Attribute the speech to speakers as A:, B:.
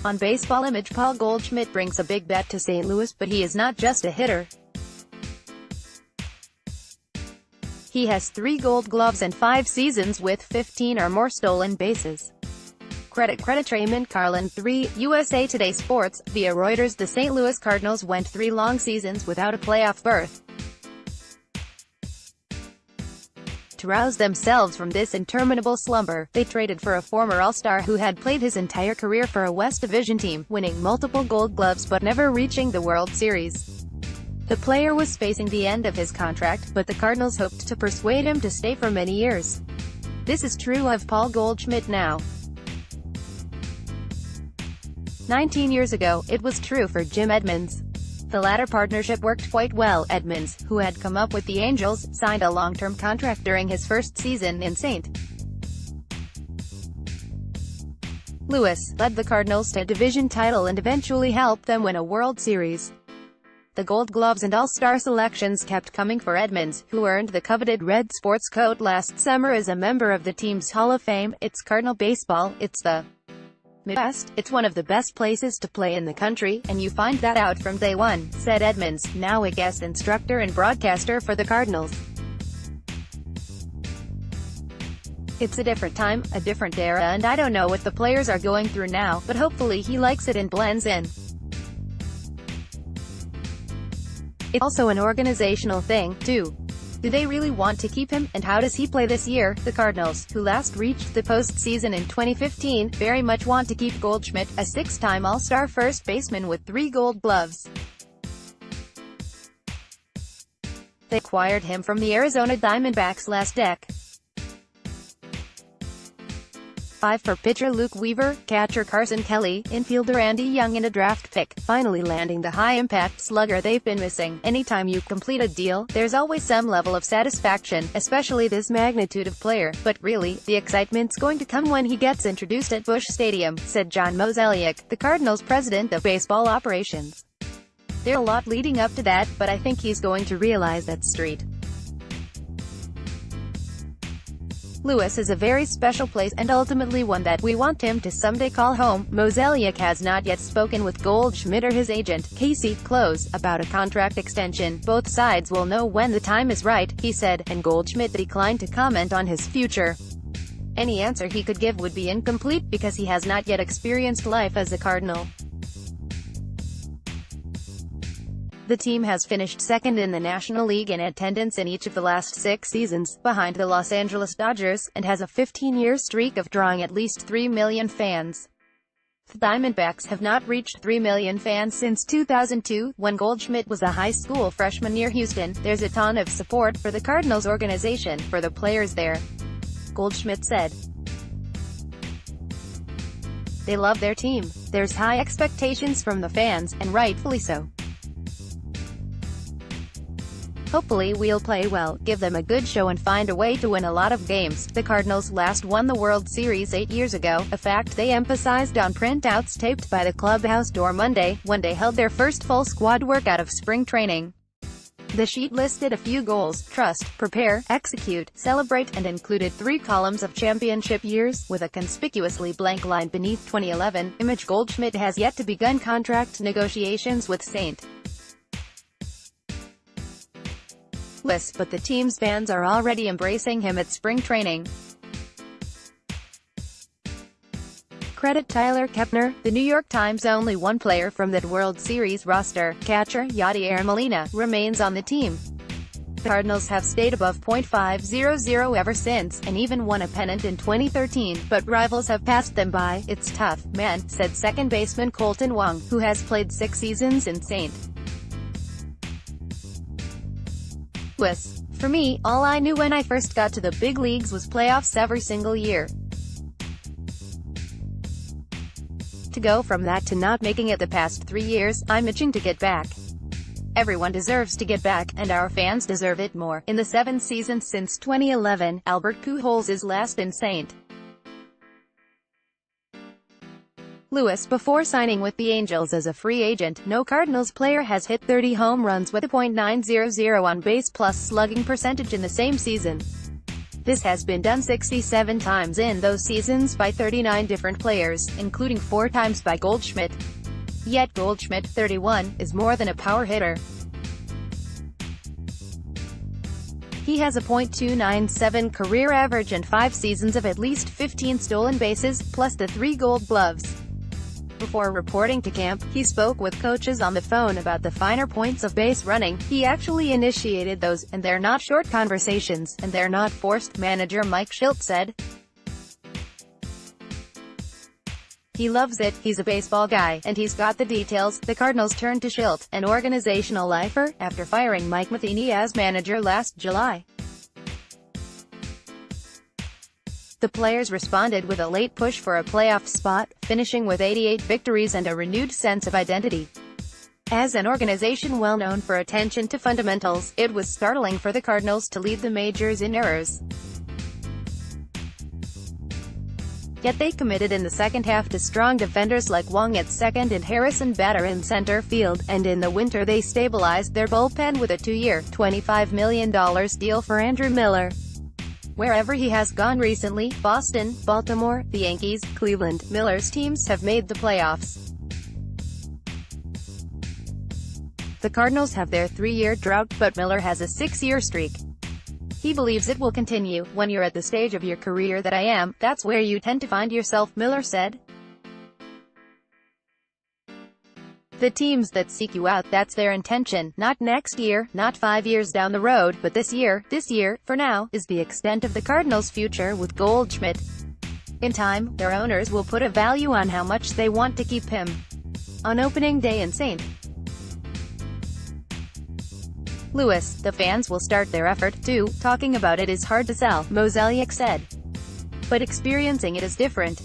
A: On Baseball Image, Paul Goldschmidt brings a big bet to St. Louis, but he is not just a hitter. He has 3 Gold Gloves and 5 seasons with 15 or more stolen bases. CreditCreditRaymond Carlin III, USA Today Sports, via Reuters. The St. Louis Cardinals went 3 long seasons without a playoff berth. To rouse themselves from this interminable slumber, they traded for a former All-Star who had played his entire career for a West Division team, winning multiple Gold Gloves but never reaching the World Series. The player was facing the end of his contract, but the Cardinals hoped to persuade him to stay for many years. This is true of Paul Goldschmidt now. 19 years ago, it was true for Jim Edmonds. The latter partnership worked quite well. Edmonds, who had come up with the Angels, signed a long-term contract during his first season in St. Louis, led the Cardinals to a division title and eventually helped them win a World Series. The Gold Gloves and All-Star selections kept coming for Edmonds, who earned the coveted red sports coat last summer as a member of the team's Hall of Fame. It's Cardinal baseball, it's the Midwest, it's one of the best places to play in the country, and you find that out from day one, said Edmonds, now a guest instructor and broadcaster for the Cardinals. It's a different time, a different era, and I don't know what the players are going through now, but hopefully he likes it and blends in. It's also an organizational thing, too. Do they really want to keep him, and how does he play this year? The Cardinals, who last reached the postseason in 2015, very much want to keep Goldschmidt, a 6-time All-Star first baseman with 3 Gold Gloves. They acquired him from the Arizona Diamondbacks last decade. 5 for pitcher Luke Weaver, catcher Carson Kelly, infielder Andy Young, and a draft pick, finally landing the high-impact slugger they've been missing. Anytime you complete a deal, there's always some level of satisfaction, especially this magnitude of player, but really, the excitement's going to come when he gets introduced at Busch Stadium, said John Mozeliak, the Cardinals' president of baseball operations. There's a lot leading up to that, but I think he's going to realize that St. Louis is a very special place, and ultimately one that we want him to someday call home. Mozeliak has not yet spoken with Goldschmidt or his agent, Casey Close, about a contract extension. Both sides will know when the time is right, he said, and Goldschmidt declined to comment on his future. Any answer he could give would be incomplete because he has not yet experienced life as a Cardinal. The team has finished second in the National League in attendance in each of the last 6 seasons, behind the Los Angeles Dodgers, and has a 15-year streak of drawing at least 3 million fans. The Diamondbacks have not reached 3 million fans since 2002, when Goldschmidt was a high school freshman near Houston. There's a ton of support for the Cardinals organization, for the players there, Goldschmidt said. They love their team. There's high expectations from the fans, and rightfully so. Hopefully we'll play well, give them a good show and find a way to win a lot of games. The Cardinals last won the World Series 8 years ago, a fact they emphasized on printouts taped by the clubhouse door Monday, when they held their first full squad workout of spring training. The sheet listed a few goals: trust, prepare, execute, celebrate, and included 3 columns of championship years, with a conspicuously blank line beneath 2011. Image Goldschmidt has yet to begin contract negotiations with St. Louis, but the team's fans are already embracing him at spring training. Credit Tyler Kepner, the New York Times. Only one player from that World Series roster, catcher Yadier Molina, remains on the team. The Cardinals have stayed above .500 ever since, and even won a pennant in 2013, but rivals have passed them by. It's tough, man, said second baseman Colton Wong, who has played 6 seasons in St. Louis. For me, all I knew when I first got to the big leagues was playoffs every single year. To go from that to not making it the past 3 years, I'm itching to get back. Everyone deserves to get back, and our fans deserve it more. In the 7 seasons since 2011, Albert Pujols is last in St. Louis. Before signing with the Angels as a free agent, no Cardinals player has hit 30 home runs with a .900 on-base plus slugging percentage in the same season. This has been done 67 times in those seasons by 39 different players, including 4 times by Goldschmidt. Yet Goldschmidt, 31, is more than a power hitter. He has a .297 career average and 5 seasons of at least 15 stolen bases, plus the 3 Gold Gloves. Before reporting to camp, he spoke with coaches on the phone about the finer points of base running. He actually initiated those, and they're not short conversations, and they're not forced, manager Mike Shildt said. He loves it, he's a baseball guy, and he's got the details. The Cardinals turned to Shildt, an organizational lifer, after firing Mike Matheny as manager last July. The players responded with a late push for a playoff spot, finishing with 88 victories and a renewed sense of identity. As an organization well known for attention to fundamentals, it was startling for the Cardinals to lead the majors in errors. Yet they committed in the second half to strong defenders like Wong at second and Harrison Bader in center field, and in the winter they stabilized their bullpen with a 2-year, $25 million deal for Andrew Miller. Wherever he has gone recently, Boston, Baltimore, the Yankees, Cleveland, Miller's teams have made the playoffs. The Cardinals have their 3-year drought, but Miller has a 6-year streak. He believes it will continue. When you're at the stage of your career that I am, that's where you tend to find yourself, Miller said. The teams that seek you out, that's their intention, not next year, not 5 years down the road, but this year, for now, is the extent of the Cardinals' future with Goldschmidt. In time, their owners will put a value on how much they want to keep him. On opening day in St. Louis, the fans will start their effort, too. Talking about it is hard to sell, Mozeliak said. But experiencing it is different.